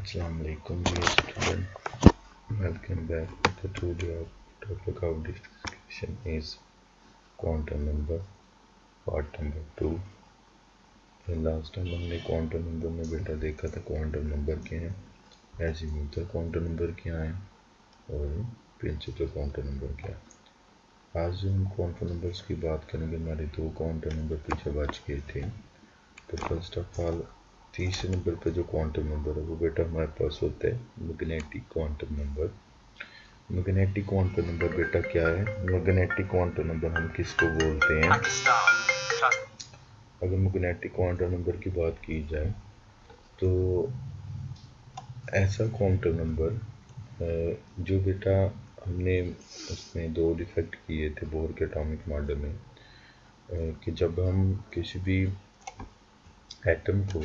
Assalamualaikum dear student, welcome back. The today our topic of discussion is quantum number part number 2. Last time हमने quantum number में बेटा देखा था quantum number क्या है, azimuthal quantum number क्या है और प्रिंसिपल क्वांटम नंबर क्या है। आज जो हम क्वांटम नंबर्स की बात करेंगे, हमारे दो क्वांटम नंबर पीछे बच गए थे। तो फर्स्ट ऑफ ऑल तीसरे नंबर पे जो क्वांटम नंबर है वो बेटा हमारे पास होता है magnetic quantum number. Magnetic quantum number बेटा क्या है? मैग्नेटिक क्वांटम नंबर हम किसको बोलते हैं? अगर मैग्नेटिक क्वांटम नंबर की बात की जाए तो ऐसा क्वांटम नंबर जो बेटा हमने उसमें दो डिफेक्ट किए थे बोर के एटॉमिक मॉडल में, कि जब हम किसी भी एटम को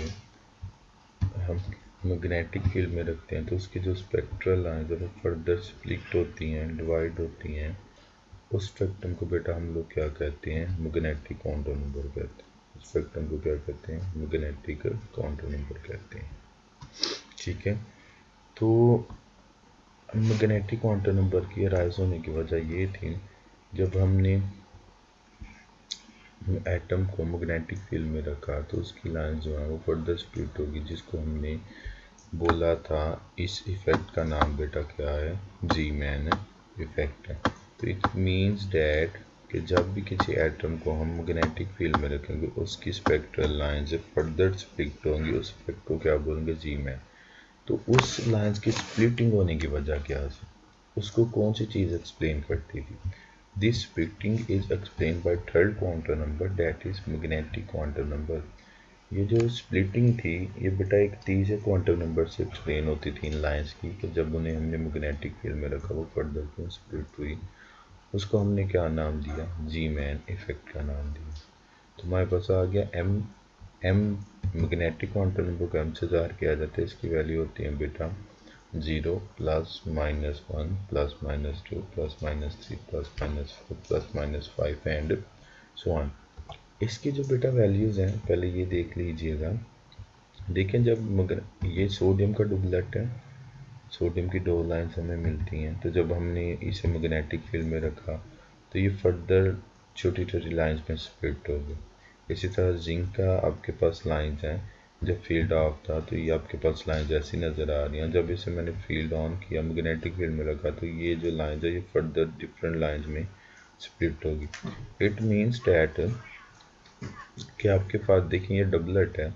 हम मैग्नेटिक फील्ड में रखते हैं तो उसकी जो स्पेक्ट्रल लाइन जब फर्दर स्प्लिट होती हैं, डिवाइड होती हैं, उस स्पेक्ट्रम को बेटा हम लोग क्या कहते हैं? मैग्नेटिक क्वांटम नंबर कहते हैं। स्पेक्ट्रम को क्या कहते हैं? मैग्नेटिक क्वांटम नंबर कहते हैं। ठीक है, तो मैग्नेटिक क्वांटम नंबर की राइज होने की वजह ये थी, जब हमने एटम को मैग्नेटिक फील्ड में रखा तो उसकी लाइन जो है वो फर्दर स्प्लिट होगी, जिसको हमने बोला था, इस इफेक्ट का नाम बेटा क्या है? जी मैन इफेक्ट है। तो इट मीन्स डैट कि जब भी किसी एटम को हम मैग्नेटिक फील्ड में रखेंगे उसकी स्पेक्ट्रल लाइन से फर्दर स्प्लिट होंगी, उस इफेक्ट को क्या बोलेंगे? जी मैन। तो उस लाइंस की स्प्लिटिंग होने की वजह क्या है? उसको कौन सी चीज़ एक्सप्लेन करती थी? This splitting is explain by third quantum number, that is magnetic quantum number. ये जो स्प्लिटिंग थी ये बेटा एक तीसरे क्वांटम नंबर से एक्सप्लेन होती थी इन लाइंस की, कि जब उन्हें हमने मैग्नेटिक फील्ड में रखा वो फर्दर क्यों स्प्लिट हुई, उसको हमने क्या नाम दिया? जी मैन इफेक्ट का नाम दिया। तो हमारे पास आ गया एम मैग्नेटिक क्वांटम नंबर को एम से ज़ाहिर किया जाता है। इसकी वैल्यू होती है बेटा 0 plus minus 1 plus minus 2 plus minus 3 plus minus 4 plus minus 5 and so on. इसकी जो बेटा वैल्यूज़ हैं पहले ये देख लीजिएगा। देखें, जब मगर ये सोडियम का डुबलेट है, सोडियम की दो लाइन्स हमें मिलती हैं, तो जब हमने इसे मैग्नेटिक फील्ड में रखा तो ये फर्दर छोटी छोटी लाइंस में स्प्लिट हो गई। इसी तरह जिंक का आपके पास लाइंस हैं, जब फील्ड ऑफ था तो ये आपके पास लाइंस ऐसी नज़र आ रही हैं। जब इसे मैंने फील्ड ऑन किया, मैग्नेटिक फील्ड में रखा, तो ये जो लाइंस है ये फर्दर डिफरेंट लाइंस में स्प्लिट होगी। इट मीन्स डैट कि आपके पास देखें ये डबलेट है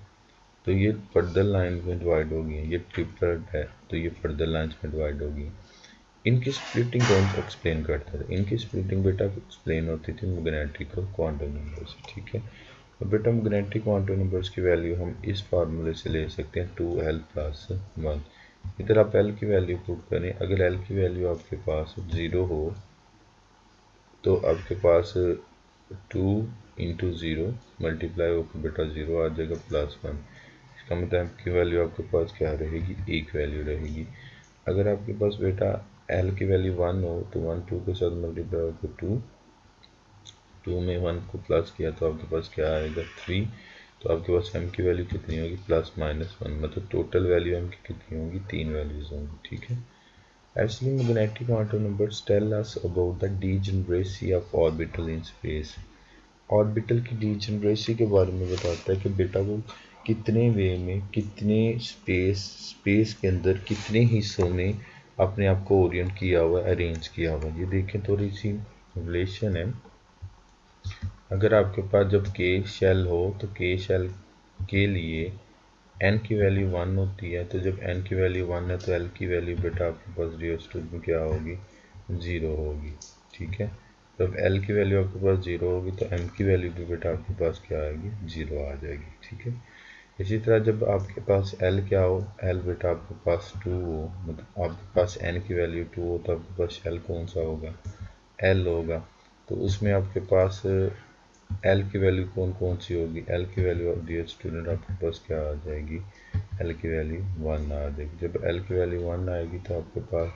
तो ये फर्दर लाइन में डिवाइड होगी, ये ट्रिपलेट है तो ये फर्दर लाइंस में डिवाइड होगी। इनकी स्प्लिटिंग कौन एक्सप्लेन करता था? इनकी स्प्लिटिंग बेटा एक्सप्लेन होती थी मैग्नेटिक क्वांटम नंबर से। ठीक है, तो बेटा मैग्नेटिक क्वांटम नंबर्स की वैल्यू हम इस फार्मूले से ले सकते हैं 2l प्लस 1। इधर आप l की वैल्यू पुट करें, अगर l की वैल्यू आपके पास 0 हो तो आपके पास 2 इंटू 0 मल्टीप्लाई होकर बेटा 0 आ जाएगा प्लस 1। इसका मतलब की वैल्यू आपके पास क्या रहेगी? एक वैल्यू रहेगी। अगर आपके पास बेटा l की वैल्यू 1 हो तो 1 2 के साथ मल्टीप्लाई होकर 2 में 1 को प्लस किया तो आपके पास क्या आएगा? 3। तो आपके पास m की वैल्यू कितनी होगी? प्लस माइनस 1, मतलब टोटल वैल्यू m की कितनी होगी? 3 वैल्यूज होंगी। ठीक है, actually magnetic quantum numbers tell us about the degeneracy of orbital in space। Orbital की डीजनरेसी के बारे में बताता है कि बेटा वो कितने वे में, कितने स्पेस के अंदर कितने हिस्सों में अपने आप को ओरिएंट किया हुआ, अरेंज किया हुआ। ये देखें, थोड़ी सी रिलेशन है। अगर आपके पास जब के शेल हो तो के शेल के लिए n की वैल्यू 1 होती है, तो जब n की वैल्यू 1 है तो l की वैल्यू बेटा आपके पास रियोस्टेट में क्या होगी? 0 होगी। ठीक है, जब l की वैल्यू आपके पास 0 होगी तो m की वैल्यू भी बेटा आपके पास क्या आएगी? 0 आ जाएगी। ठीक है, इसी तरह जब आपके पास l क्या हो, l बेटा आपके पास 2 हो, मतलब आपके पास n की वैल्यू 2 हो तो आपके पास l कौन सा होगा? l होगा। तो उसमें आपके पास l की वैल्यू कौन कौन सी होगी? l की वैल्यू डियर स्टूडेंट आपके पास क्या आ जाएगी? l की वैल्यू 1 आ जाएगी। जब l की वैल्यू 1 आएगी तो आपके पास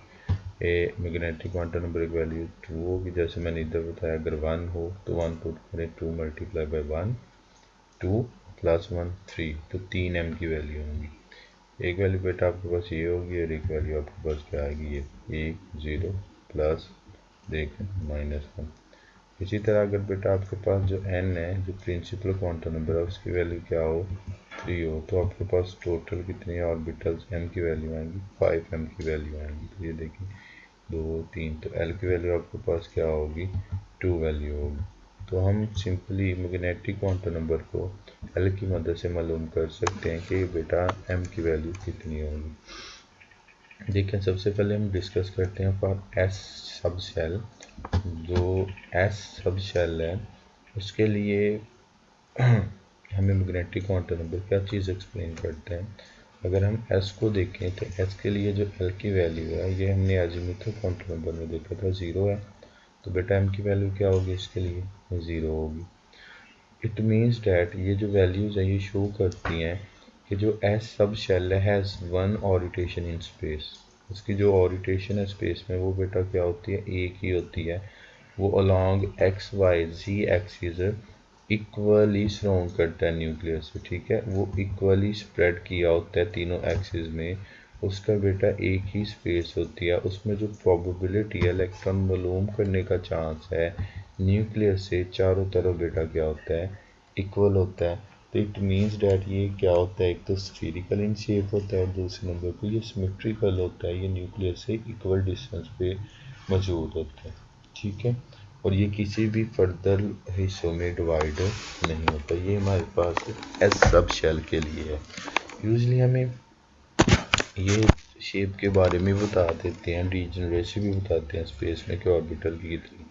मैग्नेटिक क्वांटम नंबर की वैल्यू 2 होगी। जैसे मैंने इधर बताया, अगर 1 हो तो 1 पुट करें, 2 मल्टीप्लाई बाई 1 2 प्लस 1 3, तो 3 m की वैल्यू होंगी। एक वैल्यू बेटा आपके पास ये होगी और एक वैल्यू आपके पास क्या आएगी, ये 0 प्लस देखें -1। इसी तरह अगर बेटा आपके पास जो n है, जो प्रिंसिपल क्वांटम नंबर है, उसकी वैल्यू क्या हो, 3 हो, तो आपके पास टोटल कितने ऑर्बिटल्स m की वैल्यू आएंगी, 5m की वैल्यू आएंगी। तो ये देखिए 2 3, तो l की वैल्यू आपके पास क्या होगी, 2 वैल्यू होगी। तो हम सिंपली मैग्नेटिक क्वांटम नंबर को l की मदद से मालूम कर सकते हैं कि बेटा m की वैल्यू कितनी होगी। देखिए सबसे पहले हम डिस्कस करते हैं फॉर s सब शेल। जो s सब शेल है उसके लिए हमें मैग्नेटिक क्वांटम नंबर क्या चीज़ एक्सप्लेन करते हैं। अगर हम s को देखें तो s के लिए जो l की वैल्यू है, ये हमने अजीमुथल क्वांटम नंबर में देखा था 0 है, तो बेटा m की वैल्यू क्या होगी, इसके लिए 0 होगी। इट मीन्स डैट ये जो वैल्यूज़ हैं ये शो करती हैं कि जो s sub shell has one orientation in space. उसकी जो ओरिटेशन है स्पेस में वो बेटा क्या होती है, एक ही होती है। वो अलॉन्ग एक्स वाई जी एक्सिस इक्वली सराउंड करता है न्यूक्लियस से, ठीक है। वो इक्वली स्प्रेड किया होता है तीनों एक्सिस में। उसका बेटा एक ही स्पेस होती है। उसमें जो प्रोबेबिलिटी है इलेक्ट्रॉन मालूम करने का चांस है न्यूक्लियस से चारों तरफ बेटा क्या होता है, इक्वल होता है। तो इट मीन्स डैट ये क्या होता है, एक तो स्फीरिकल इन शेप होता है, दूसरे नंबर पर ये सिमेट्रिकल होता है, ये न्यूक्लियस से इक्वल डिस्टेंस पे मौजूद होता है, ठीक है। और ये किसी भी फर्दर हिस्सों में डिवाइड नहीं होता। ये हमारे पास एस सब शेल के लिए है। यूजली हमें ये शेप के बारे में बता देते हैं, डीजनरेसी भी बताते हैं स्पेस में कि ऑर्बिटल की कितनी।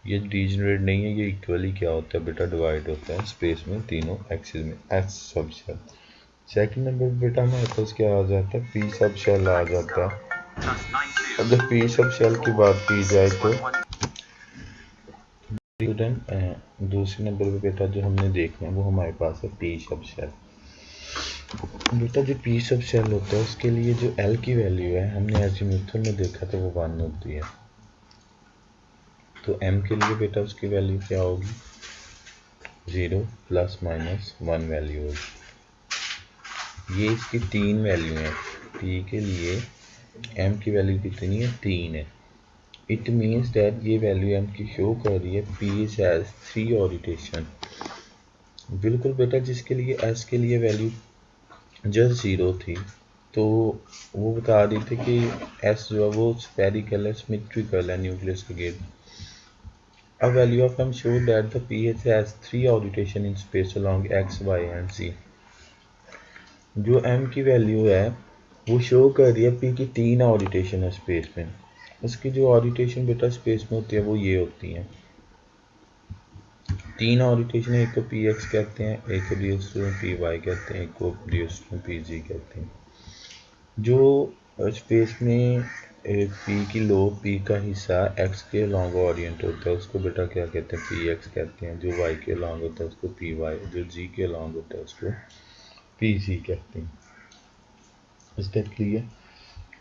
ये डीजनरेट नहीं है, ये इक्वली क्या होता है बेटा, डिवाइड होता है स्पेस में तीनों एक्सिस में, एस सब शेल। सेकंड नंबर बेटा हमारे पास क्या आ जाता है, पी सब शेल आ जाता है। अगर पी सब शेल की बात की जाए तो स्टूडेंट दूसरे नंबर पे बेटा जो हमने देखना है वो हमारे पास है पी सब शेल। बेटा जो पी सब शेल होता है उसके लिए जो एल की वैल्यू है, हमने अजीमुथल में देखा था वो 1 होती है। तो एम के लिए बेटा उसकी वैल्यू क्या होगी, 0 प्लस माइनस 1 वैल्यू होगी। ये इसकी 3 वैल्यू हैं। पी के लिए एम की वैल्यू कितनी है, 3 है। इट मीन्स दैट ये वैल्यू एम की शो कर रही है पी हैज़ 3 ओरिटेशन। बिल्कुल बेटा, जिसके लिए एस के लिए वैल्यू जस्ट 0 थी, तो वो बता रही थी कि एस जो है वो स्फेरिकल है, सिमेट्रिकल है न्यूक्लियस के gate. A value of m show that the pH has 3 orientation in space along x, y and z। जो m की वैल्यू है वो शो कर रही है p की 3 ओरिएंटेशन है स्पेस में। उसकी जो ओरिएंटेशन बेटा स्पेस में होती है वो ये होती है, 3 ओरिएंटेशन। एक को पी एक्स कहते हैं, एक को पी वाई कहते हैं, एक को पी जी कहते हैं। जो स्पेस में पी की लो पी का हिस्सा एक्स के लॉन्ग ओरिएंट होता है उसको बेटा क्या कहते हैं, पी एक्स कहते हैं। जो वाई के लॉन्ग होता है उसको पी वाई, जो जी के लॉन्ग होता है उसको पी जी कहते हैं। इस दैट क्लियर।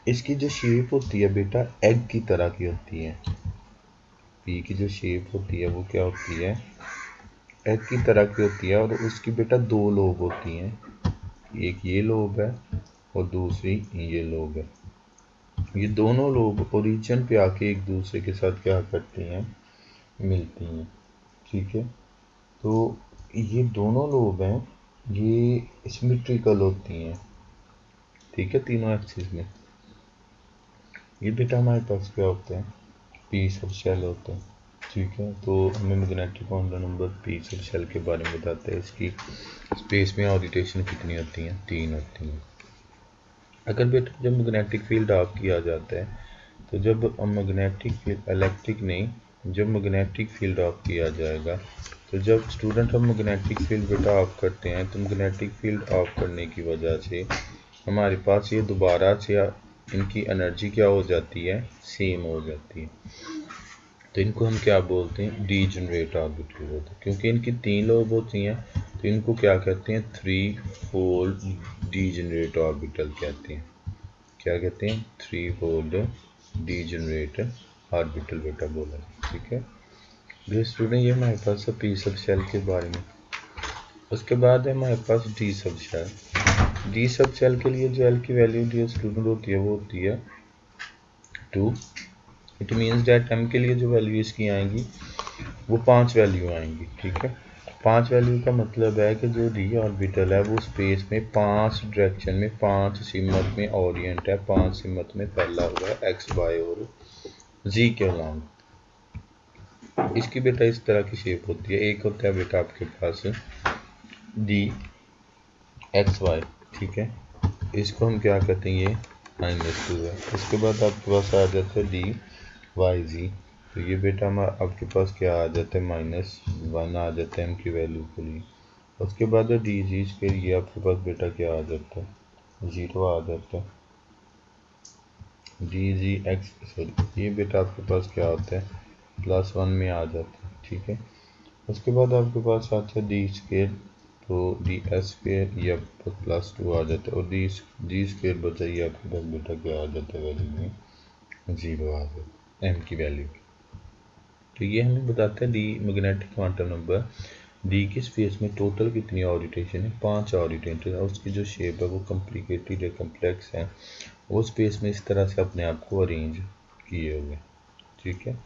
इसकी जो शेप होती है बेटा एग की तरह की होती है। पी की जो शेप होती है वो क्या होती है, एग की तरह की होती है। और उसकी बेटा 2 लोब होती हैं, एक ये लोब है और दूसरी ये लोब है। ये दोनों लोब ओरिजिन पे आके एक दूसरे के साथ क्या करती हैं, मिलती हैं, ठीक है। तो ये दोनों लोब हैं, ये सिमेट्रिकल होती हैं, ठीक है, तीनों एक्सिस में। ये बेटा हमारे पास क्या होते हैं, पी सब शेल होते हैं, ठीक है। तो हमें magnetic quantum number P sub shell के बारे में बताते हैं। इसकी स्पेस में ओरिएंटेशन कितनी होती हैं, 3 होती हैं। अगर बेटा जब मैग्नेटिक फील्ड ऑफ किया जाता है, तो जब मैग्नेटिक फील्ड इलेक्ट्रिक नहीं, जब मैग्नेटिक फील्ड ऑफ किया जाएगा, तो जब स्टूडेंट हम मैग्नेटिक फील्ड बेटा ऑफ करते हैं, तो मैग्नेटिक फील्ड ऑफ करने की वजह से हमारे पास ये दोबारा से इनकी एनर्जी क्या हो जाती है, सेम हो जाती है। तो इनको हम क्या बोलते हैं, डीजनरेट ऑर्बिटल बोलते हैं। क्योंकि इनकी 3 लोब होती हैं तो इनको क्या कहते हैं, 3 फोल्ड डीजनरेट ऑर्बिटल कहते हैं। क्या कहते हैं, 3 फोल्ड डीजनरेट ऑर्बिटल बेटा बोला, ठीक है। जो स्टूडेंट ये हमारे पास पी सब शेल के बारे में। उसके बाद है हमारे पास D sub shell. D sub shell के लिए जो एल की वैल्यू डियर स्टूडेंट होती है वो होती है 2। इट मीन्स डैट एम के लिए जो वैल्यू इसकी आएंगी वो 5 वैल्यू आएंगी, ठीक है। 5 वैल्यू का मतलब है कि जो डी ऑर्बिटल है वो स्पेस में 5 डायरेक्शन में 5 सिमत में ओरिएंट है, 5 सिमत में फैला हुआ है एक्स वाई और जी के अलॉन्ग। इसकी बेटा इस तरह की शेप होती है। एक होता है बेटा आपके पास डी एक्स वाई, ठीक है, इसको हम क्या कहते हैं, ये -2 है। इसके बाद आपके पास आ जाता है डी वाई जी, तो ये बेटा हम आपके पास क्या आ जाता है -1 आ जाता है एम की वैल्यू के लिए। उसके बाद डी जी के लिए आपके पास बेटा क्या आ जाता है 0 आ जाता है। डी जी एक्स सॉरी ये बेटा आपके पास क्या होता है +1 में आ जाता है, ठीक है। उसके बाद आपके पास आता है डी स्केयर, तो डी एस स्केयर ये आपके पास +2 आ जाता है और डी जी स्केयर बचा ये आपके पास बेटा क्या आ जाता है वैल्यू में 0 आ जाता है एम की वैल्यू। तो ये हमें बताता है D magnetic quantum number D की स्पेस में टोटल कितनी ऑरिटेशन है, 5 ऑरिटेशन है। उसकी जो शेप है वो कॉम्प्लिकेटेड है, कम्प्लेक्स है, वो स्पेस में इस तरह से अपने आप को अरेंज किए हुए, ठीक है।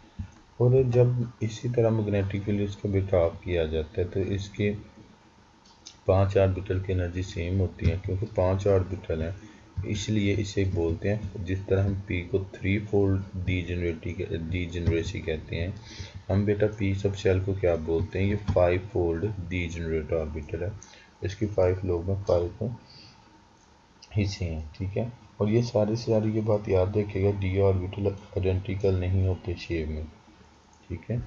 और जब इसी तरह मैग्नेटिक फील्ड इसका बेटा ऑफ किया जाता है तो इसके 5 ऑर्बिटल की एनर्जी सेम होती है, क्योंकि 5 ऑर्बिटल हैं इसलिए इसे बोलते हैं, जिस तरह हम पी को 3 फोल्ड डीजेनरेसी कहते हैं, हम बेटा पी सब शेल को क्या बोलते हैं, ये 5 फोल्ड डीजेनरेट ऑर्बिटल है। इसकी 5 लोग हैं, 5 हिस्से हैं, ठीक है। और ये सारी से सारी ये बात याद रखिएगा, डी ऑर्बिटल आइडेंटिकल नहीं होते शेप में, ठीक है।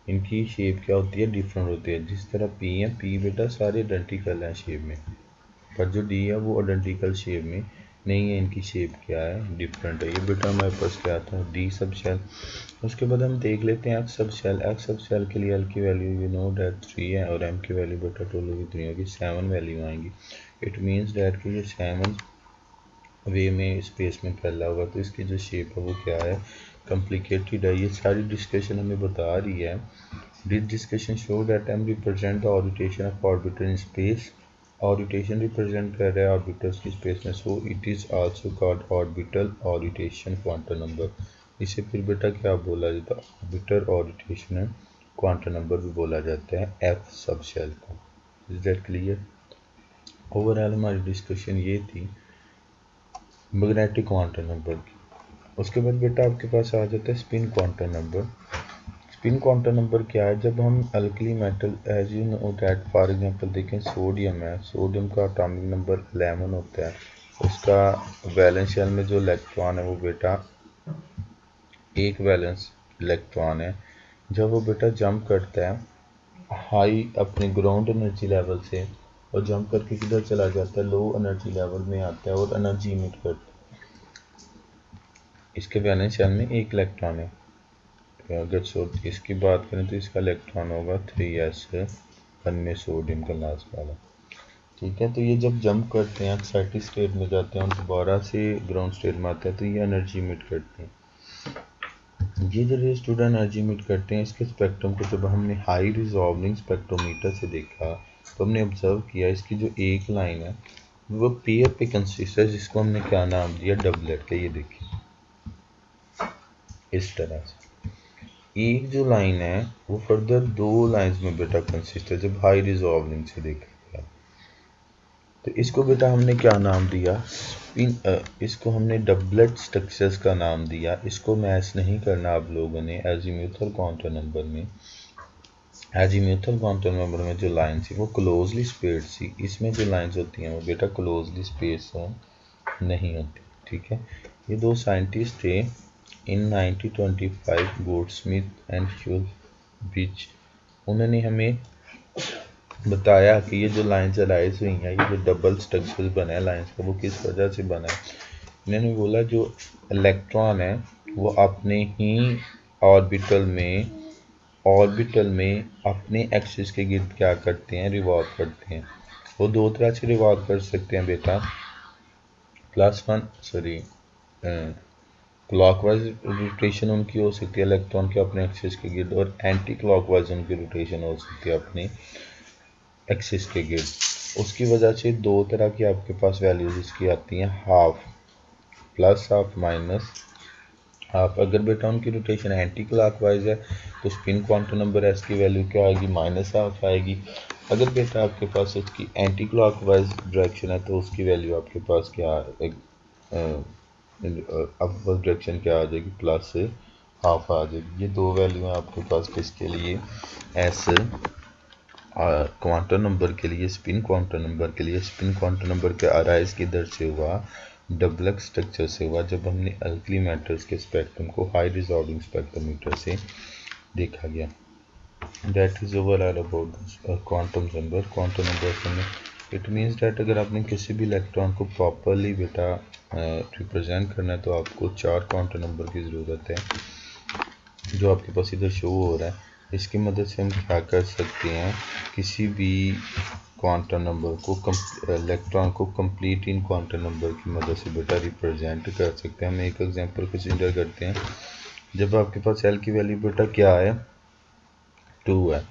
इनकी शेप क्या होती है, डिफरेंट होती है। जिस तरह पी है, पी बेटा सारे आइडेंटिकल हैं शेप में, पर जो डी है वो आइडेंटिकल शेप में नहीं है, इनकी शेप क्या है, डिफरेंट है। ये बेटा हमारे पास क्या था डी सब शेल। उसके बाद हम देख लेते हैं एक्स सब शेल। एक्स सब शेल के लिए एल की वैल्यू यू नो डैट 3 है और एम की वैल्यू बेटा टोटल कितनी होगी 7 वैल्यू आएंगी। इट मीन्स डैट कि ये 7 वे में स्पेस में फैला हुआ, तो इसकी जो शेप है वो क्या है, कॉम्प्लिकेटेड है। ये सारी डिस्कशन हमें बता रही है, this discussion show that M represent the orientation of orbital in space. Orientation represent कर रहा है ऑर्बिटल्स की स्पेस में, so it is also called orbital orientation quantum number. इसे फिर बेटा क्या बोला जाता है, ऑर्बिटल ऑरिटेशन क्वांटम नंबर भी बोला जाता है एफ सब शेल को। Is that clear? ओवरऑल हमारी डिस्कशन ये थी मैग्नेटिक क्वांटम नंबर की। उसके बाद बेटा आपके पास आ जाता है spin quantum number. Spin quantum number क्या है, जब हम alkali metal as you know that for example देखें सोडियम है, सोडियम का एटॉमिक नंबर 11 होता है, उसका वैलेंस शेल में जो इलेक्ट्रॉन है वो बेटा एक वैलेंस इलेक्ट्रॉन है। जब वो बेटा जंप करता है हाई अपने ग्राउंड एनर्जी लेवल से और जंप करके किधर चला जाता है, लो एनर्जी लेवल में आता है और एनर्जी इमिट करता है। इसके वैलेंस शेल में एक इलेक्ट्रॉन है। अगर इसकी बात करें तो इसका इलेक्ट्रॉन होगा 3s1 में सोडियम का लास्ट वाला, ठीक है। तो ये जब जंप करते हैं एक्साइटेड स्टेट में जाते हैं और दोबारा से ग्राउंड स्टेट में आते हैं तो ये एनर्जी इमिट करते हैं। ये जो स्टूडेंट एनर्जी इमिट करते हैं इसके स्पेक्ट्रम को जब हमने हाई रिजॉल्विंग स्पेक्ट्रोमीटर से देखा तो हमने ऑब्जर्व किया इसकी जो एक लाइन है वो पेयर पे कंसिस्ट है, जिसको हमने क्या नाम दिया, डबलेट का। ये देखिए इस तरह से एक जो लाइन है वो फर्दर 2 लाइंस में बेटा कंसिस्ट है जब हाई रिजॉल्विंग से देखा गया। तो इसको बेटा हमने क्या नाम दिया, इसको हमने डबलेट स्ट्रक्चर्स का नाम दिया। इसको मैच नहीं करना आप लोगों ने एजीम्यूथल क्वांटम नंबर में। एजीम्यूथल क्वांटम नंबर में जो लाइन थी वो क्लोजली स्पेड थी, इसमें जो लाइंस होती हैं वो बेटा क्लोजली स्पेस नहीं होती, ठीक है। ये दो साइंटिस्ट थे इन 1925 गोल्डस्मिथ एंड ह्यूलविच, उन्होंने हमें बताया कि ये जो लाइंस अराइज हुई हैं, ये जो डबल स्ट्रक्चर बना है लाइंस का वो किस वजह से बना है। इन्होंने बोला जो इलेक्ट्रॉन है वो अपने ही ऑर्बिटल में अपने एक्सिस के गिर्द क्या करते हैं, रिवॉल्व करते हैं। वो दो तरह से रिवॉल्व कर सकते हैं बेटा, क्लॉकवाइज रोटेशन उनकी हो सकती है इलेक्ट्रॉन के अपने एक्सिस के गिर्द, और एंटी क्लॉकवाइज उनकी रोटेशन हो सकती है अपने एक्सिस के गिर्द। उसकी वजह से दो तरह की आपके पास वैल्यूज इसकी आती हैं, half, plus half, minus half. अगर बेटा उनकी रोटेशन एंटी क्लॉकवाइज है तो स्पिन क्वांटम नंबर एस की वैल्यू क्या आएगी, माइनस हाफ आएगी। अगर बेटा आपके पास इसकी एंटी क्लॉकवाइज डायरेक्शन है तो उसकी वैल्यू आपके पास क्या अपवर्ड डायरेक्शन क्या आ जाएगी, प्लस हाफ आ जाएगी। ये दो वैल्यू हैं आपके पास किसके लिए, एस क्वांटम नंबर के लिए, स्पिन क्वांटम नंबर के लिए। स्पिन क्वांटम नंबर के अराइज किधर से हुआ, डबलक स्ट्रक्चर से हुआ, जब हमने अल्कली मेटल्स के स्पेक्ट्रम को हाई रिजॉल्विंग स्पेक्ट्रोमीटर से देखा गया। That is overall about quantum number. Quantum number में इट मीन्स दैट अगर आपने किसी भी इलेक्ट्रॉन को प्रॉपरली बेटा रिप्रेजेंट करना है तो आपको 4 क्वांटम नंबर की ज़रूरत है, जो आपके पास इधर शो हो रहा है। इसकी मदद से हम क्या कर सकते हैं, किसी भी क्वांटम नंबर को इलेक्ट्रॉन को कंप्लीट इन क्वांटम नंबर की मदद से बेटा रिप्रेजेंट कर सकते हैं। हम एक एग्जांपल कंसीडर करते हैं। जब आपके पास एल की वैल्यू बेटा क्या है, 2 है,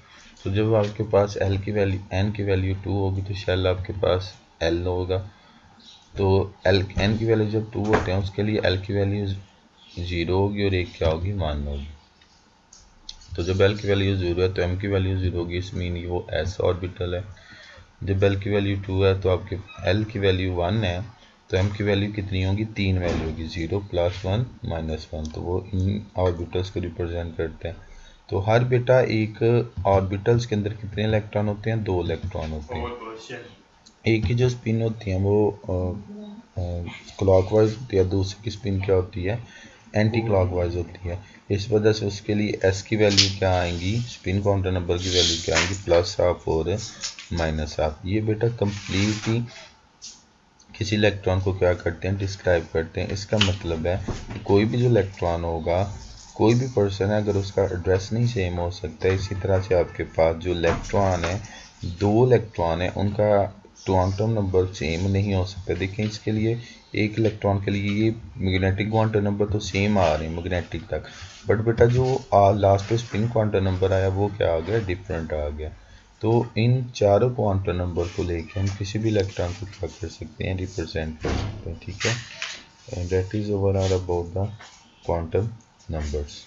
तो जब आपके पास एल की वैल्यू एन की वैल्यू 2 होगी तो शेल आपके पास एल होगा। तो एल एन की वैल्यू जब 2 होते हैं उसके लिए एल की वैल्यू 0 होगी और एक क्या होगी, 1 होगी। तो जब एल की वैल्यू 0 है तो एम की वैल्यू 0 होगी, इस मीन वो एस ऑर्बिटल है। जब एल की वैल्यू 2 है तो आपके एल की वैल्यू 1 है तो एम की वैल्यू कितनी होगी, 3 वैल्यू होगी, 0 प्लस 1 माइनस 1। तो वो इन ऑर्बिटल्स को रिप्रेजेंट करते हैं। तो हर बेटा एक ऑर्बिटल्स के अंदर कितने इलेक्ट्रॉन होते हैं, 2 इलेक्ट्रॉन होते हैं। एक की जो स्पिन होती है वो क्लॉकवाइज होती है, दूसरी की स्पिन क्या होती है, एंटी क्लॉकवाइज होती है। इस वजह से उसके लिए एस की वैल्यू क्या आएंगी, स्पिन क्वांटम नंबर की वैल्यू क्या आएंगी, प्लस हाफ और माइनस हाफ। ये बेटा कंप्लीटली किसी इलेक्ट्रॉन को क्या करते हैं, डिस्क्राइब करते हैं। इसका मतलब है कि कोई भी जो इलेक्ट्रॉन होगा, कोई भी पर्सन है, अगर उसका एड्रेस नहीं सेम हो सकता है, इसी तरह से आपके पास जो इलेक्ट्रॉन है, 2 इलेक्ट्रॉन है, उनका क्वांटम नंबर सेम नहीं हो सकता। देखें इसके लिए एक इलेक्ट्रॉन के लिए ये मैग्नेटिक क्वांटम नंबर तो सेम आ रहे हैं मैग्नेटिक तक, बट बेटा जो लास्ट पे स्पिन क्वांटम नंबर आया वो क्या आ गया, डिफरेंट आ गया। तो इन चारों क्वांटम नंबर को लेके हम किसी भी इलेक्ट्रॉन को क्या कर सकते हैं, रिप्रेजेंट कर सकते हैं। ठीक है, that is overall about the quantum numbers.